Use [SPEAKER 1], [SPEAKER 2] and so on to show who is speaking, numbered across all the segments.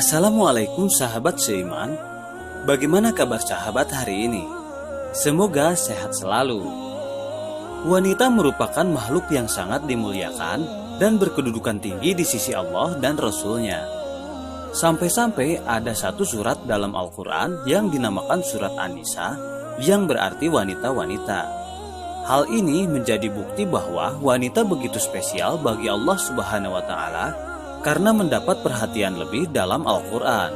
[SPEAKER 1] Assalamualaikum sahabat seiman. Bagaimana kabar sahabat hari ini? Semoga sehat selalu. Wanita merupakan makhluk yang sangat dimuliakan dan berkedudukan tinggi di sisi Allah dan Rasul-Nya. Sampai-sampai ada satu surat dalam Al-Quran yang dinamakan surat An-Nisa, yang berarti wanita-wanita. Hal ini menjadi bukti bahwa wanita begitu spesial bagi Allah Subhanahu wa Ta'ala karena mendapat perhatian lebih dalam Al-Quran.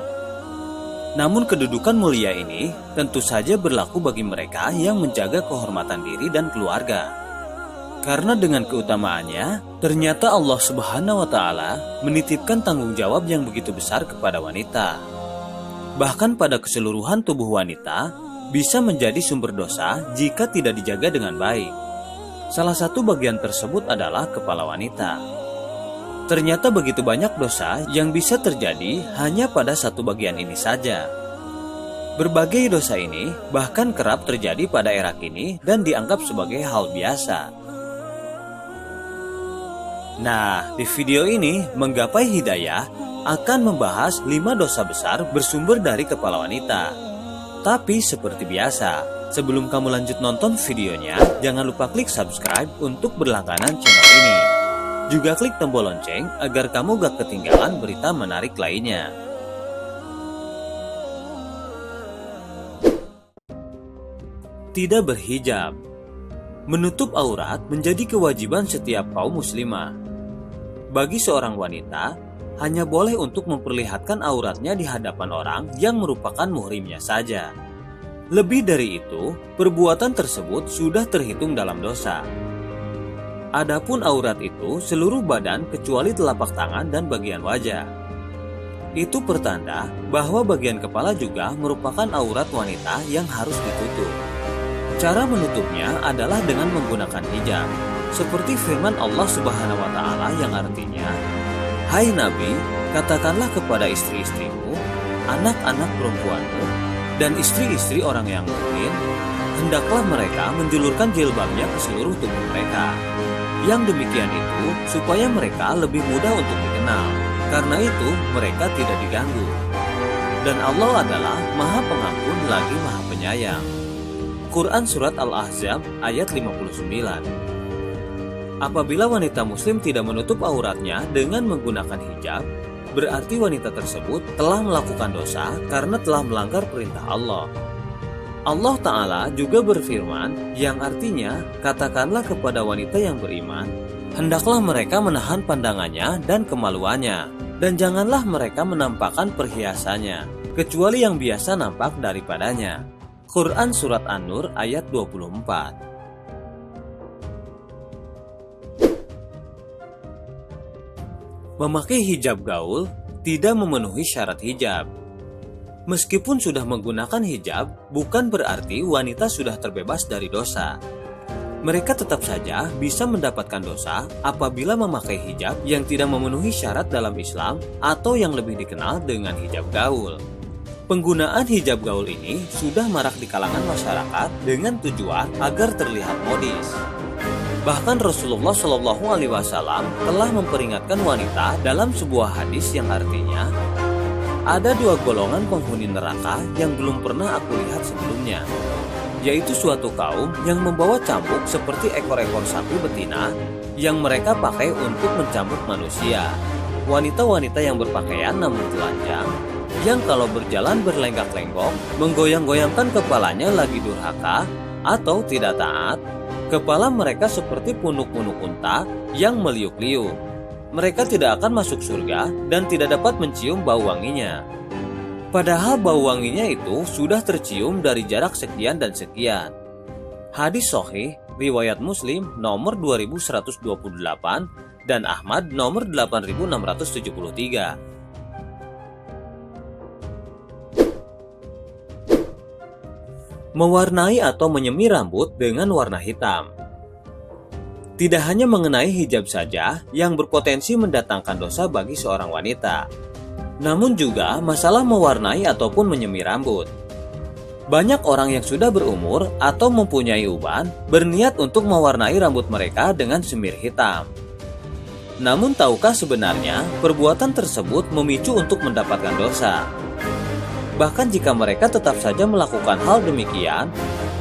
[SPEAKER 1] Namun kedudukan mulia ini tentu saja berlaku bagi mereka yang menjaga kehormatan diri dan keluarga. Karena dengan keutamaannya, ternyata Allah Subhanahu wa Ta'ala menitipkan tanggung jawab yang begitu besar kepada wanita. Bahkan pada keseluruhan tubuh wanita bisa menjadi sumber dosa jika tidak dijaga dengan baik. Salah satu bagian tersebut adalah kepala wanita. Ternyata begitu banyak dosa yang bisa terjadi hanya pada satu bagian ini saja. Berbagai dosa ini bahkan kerap terjadi pada era kini dan dianggap sebagai hal biasa. Nah, di video ini Menggapai Hidayah akan membahas 5 dosa besar bersumber dari kepala wanita. Tapi seperti biasa, sebelum kamu lanjut nonton videonya, jangan lupa klik subscribe untuk berlangganan channel ini. Juga klik tombol lonceng agar kamu gak ketinggalan berita menarik lainnya. Tidak berhijab. Menutup aurat menjadi kewajiban setiap kaum muslimah. Bagi seorang wanita, hanya boleh untuk memperlihatkan auratnya di hadapan orang yang merupakan muhrimnya saja. Lebih dari itu, perbuatan tersebut sudah terhitung dalam dosa. Adapun aurat itu seluruh badan kecuali telapak tangan dan bagian wajah. Itu pertanda bahwa bagian kepala juga merupakan aurat wanita yang harus ditutup. Cara menutupnya adalah dengan menggunakan hijab, seperti firman Allah Subhanahu wa Ta'ala yang artinya, "Hai Nabi, katakanlah kepada istri-istrimu, anak-anak perempuanmu, dan istri-istri orang yang mukmin, hendaklah mereka menjulurkan jilbabnya ke seluruh tubuh mereka." Yang demikian itu supaya mereka lebih mudah untuk dikenal. Karena itu mereka tidak diganggu. Dan Allah adalah Maha Pengampun lagi Maha Penyayang. Quran Surat Al-Ahzab ayat 59. Apabila wanita muslim tidak menutup auratnya dengan menggunakan hijab, berarti wanita tersebut telah melakukan dosa karena telah melanggar perintah Allah. Allah Ta'ala juga berfirman yang artinya, katakanlah kepada wanita yang beriman, hendaklah mereka menahan pandangannya dan kemaluannya, dan janganlah mereka menampakkan perhiasannya, kecuali yang biasa nampak daripadanya. Quran Surat An-Nur ayat 24. Memakai hijab gaul tidak memenuhi syarat hijab. Meskipun sudah menggunakan hijab, bukan berarti wanita sudah terbebas dari dosa. Mereka tetap saja bisa mendapatkan dosa apabila memakai hijab yang tidak memenuhi syarat dalam Islam atau yang lebih dikenal dengan hijab gaul. Penggunaan hijab gaul ini sudah marak di kalangan masyarakat dengan tujuan agar terlihat modis. Bahkan Rasulullah SAW telah memperingatkan wanita dalam sebuah hadis yang artinya, ada 2 golongan penghuni neraka yang belum pernah aku lihat sebelumnya, yaitu suatu kaum yang membawa cambuk seperti ekor-ekor sapi betina yang mereka pakai untuk mencambuk manusia. Wanita-wanita yang berpakaian namun telanjang, yang kalau berjalan berlenggak-lenggok, menggoyang-goyangkan kepalanya lagi durhaka atau tidak taat. Kepala mereka seperti punuk-punuk unta yang meliuk-liuk. Mereka tidak akan masuk surga dan tidak dapat mencium bau wanginya. Padahal bau wanginya itu sudah tercium dari jarak sekian dan sekian. Hadis sahih riwayat Muslim nomor 2128 dan Ahmad nomor 8673. mewarnai atau menyemir rambut dengan warna hitam. Tidak hanya mengenai hijab saja yang berpotensi mendatangkan dosa bagi seorang wanita, namun juga masalah mewarnai ataupun menyemir rambut. Banyak orang yang sudah berumur atau mempunyai uban berniat untuk mewarnai rambut mereka dengan semir hitam. Namun tahukah sebenarnya perbuatan tersebut memicu untuk mendapatkan dosa? Bahkan jika mereka tetap saja melakukan hal demikian,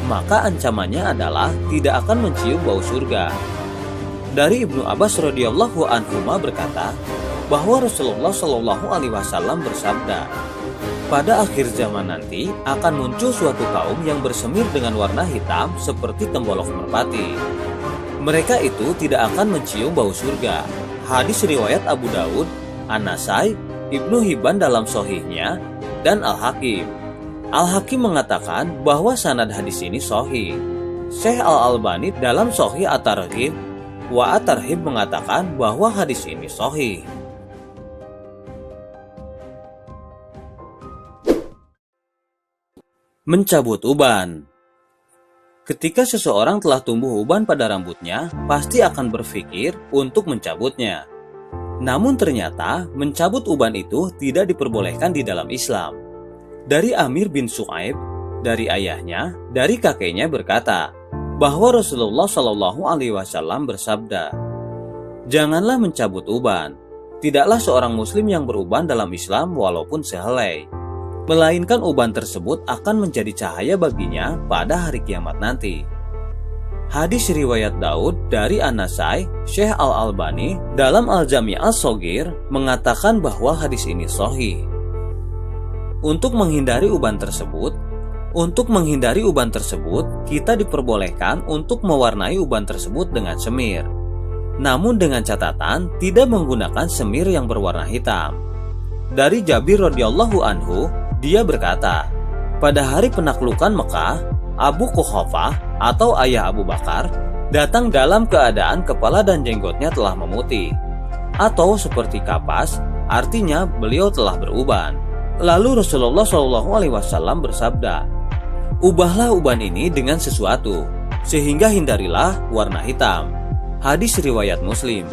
[SPEAKER 1] maka ancamannya adalah tidak akan mencium bau surga. Dari Ibnu Abbas radhiyallahu anhu berkata bahwa Rasulullah Shallallahu alaihi wasallam bersabda, pada akhir zaman nanti akan muncul suatu kaum yang bersemir dengan warna hitam seperti tembolok merpati. Mereka itu tidak akan mencium bau surga. Hadis riwayat Abu Daud, An-Nasai, Ibnu Hibban dalam Sahihnya, dan Al-Hakim. Al-Hakim mengatakan bahwa sanad hadis ini sahih. Syekh Al-Albani dalam Sahih At-Targhib wa At-Tarhib mengatakan bahwa hadis ini sahih. Mencabut uban. Ketika seseorang telah tumbuh uban pada rambutnya, pasti akan berpikir untuk mencabutnya. Namun ternyata mencabut uban itu tidak diperbolehkan di dalam Islam. Dari Amir bin Su'aib, dari ayahnya, dari kakeknya berkata bahwa Rasulullah Shallallahu alaihi wasallam bersabda, "Janganlah mencabut uban. Tidaklah seorang muslim yang beruban dalam Islam walaupun sehelai, melainkan uban tersebut akan menjadi cahaya baginya pada hari kiamat nanti." Hadis riwayat Daud dari An-Nasai, Syekh Al-Albani dalam Al-Jami' As-Shaghir mengatakan bahwa hadis ini sahih. Untuk menghindari uban tersebut, kita diperbolehkan untuk mewarnai uban tersebut dengan semir. Namun dengan catatan tidak menggunakan semir yang berwarna hitam. Dari Jabir radhiyallahu anhu, dia berkata, pada hari penaklukan Mekah, Abu Quhafah atau ayah Abu Bakar datang dalam keadaan kepala dan jenggotnya telah memutih, atau seperti kapas, artinya beliau telah beruban. Lalu Rasulullah Shallallahu alaihi wasallam bersabda, "Ubahlah uban ini dengan sesuatu, sehingga hindarilah warna hitam." Hadis riwayat Muslim.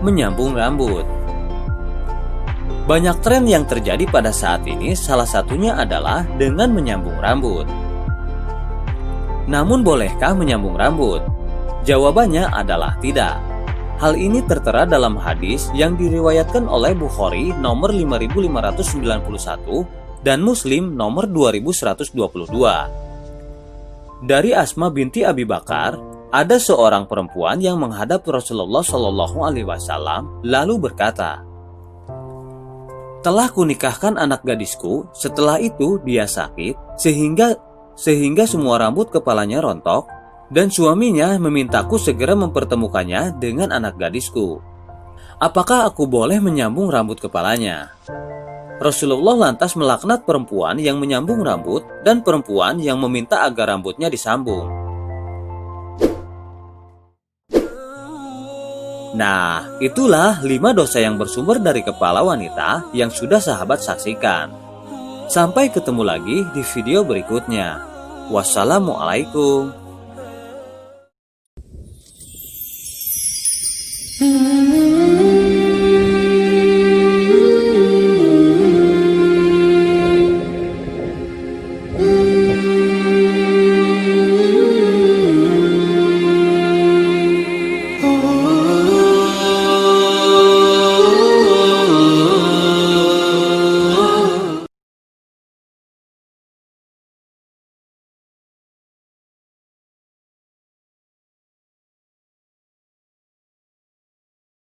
[SPEAKER 1] Menyambung rambut. Banyak tren yang terjadi pada saat ini, salah satunya adalah dengan menyambung rambut. Namun bolehkah menyambung rambut? Jawabannya adalah tidak. Hal ini tertera dalam hadis yang diriwayatkan oleh Bukhari nomor 5591 dan Muslim nomor 2122. Dari Asma binti Abi Bakar, ada seorang perempuan yang menghadap Rasulullah Shallallahu alaihi wasallam lalu berkata, "Telah kunikahkan anak gadisku, setelah itu dia sakit sehingga semua rambut kepalanya rontok, dan suaminya memintaku segera mempertemukannya dengan anak gadisku. Apakah aku boleh menyambung rambut kepalanya?" Rasulullah lantas melaknat perempuan yang menyambung rambut dan perempuan yang meminta agar rambutnya disambung. Nah, itulah 5 dosa yang bersumber dari kepala wanita yang sudah sahabat saksikan. Sampai ketemu lagi di video berikutnya. Wassalamualaikum.